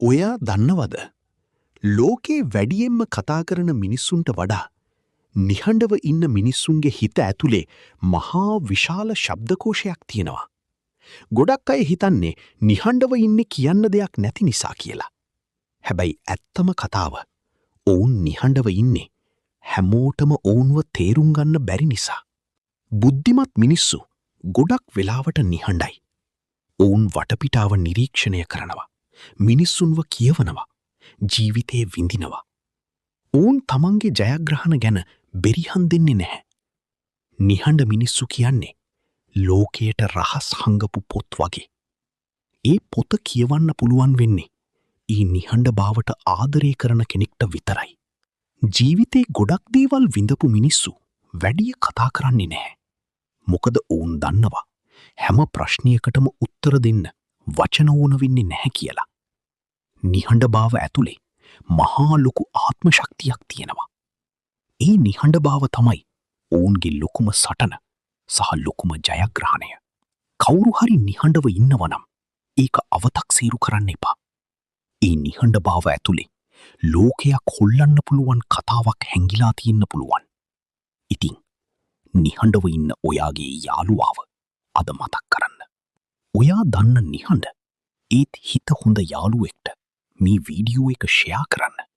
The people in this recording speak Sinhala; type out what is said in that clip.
ඔයා දන්නවද? ලෝකේ වැඩියෙන්ම කතා කරන මිනිස්සුන්ට වඩා නිහඬව ඉන්න මිනිස්සුන්ගේ හිත ඇතුලේ මහා විශාල ශබ්දකෝෂයක් තියෙනවා. ගොඩක් අය හිතන්නේ නිහඬව ඉන්නේ කියන්න දෙයක් නැති නිසා කියලා. හැබැයි ඇත්තම කතාව ඔවුන් නිහඬව ඉන්නේ හැමෝටම ඔවුන්ව තේරුම් ගන්න බැරි නිසා. බුද්ධිමත් මිනිස්සු ගොඩක් වෙලාවට නිහඬයි. ඔවුන් වටපිටාව නිරීක්ෂණය කරනවා. මිනිස්සුන්ව කියවනවා. ජීවිතේ විඳිනවා. ඔවුන් තමන්ගේ ජයග්‍රහණ ගැන බෙරිහන් දෙන්නේ නැහැ. නිහඬ මිනිස්සු කියන්නේ ලෝකයට රහස් හංගපු පොත් වගේ. ඒ පොත කියවන්න පුළුවන් වෙන්නේ ඊ නිහඬ බවට ආදරය කරන කෙනෙක්ට විතරයි. ජීවිතේ ගොඩක් දේවල් විඳපු මිනිස්සු වැඩිය කතා කරන්නේ නැහැ. මොකද ඔවුන් දන්නවා හැම ප්‍රශ්නයකටම උත්තර දෙන්න වචන ඕන වෙන්නේ නැහැ කියලා. නිහඬභාව ඇතුලේ මහා ලොකු ආත්ම ශක්තියක් තියෙනවා. ඒ නිහඬභාව තමයි ඔවුන්ගේ ලොකුම සටන සහ ලොකුම ජයග්‍රහණය. කවුරු හරි නිහඬව ඉන්නවනම් ඒක අවතක්සේරු කරන්න එපා. ඒ නිහඬභාව ඇතුලේ ලෝකයක් හොල්ලන්න පුළුවන් කතාවක් හැංගිලා තියෙන්න පුළුවන්. ඉතින් නිහඬව ඉන්න ඔයාගේ යාළුවාව අද මතක් කරන්න. ඔයා දන්න නිහඬ ඒත් හිත හොඳ යාළුවෙක්ට මේ වීඩියෝ එක ෂෙයා කරන්න.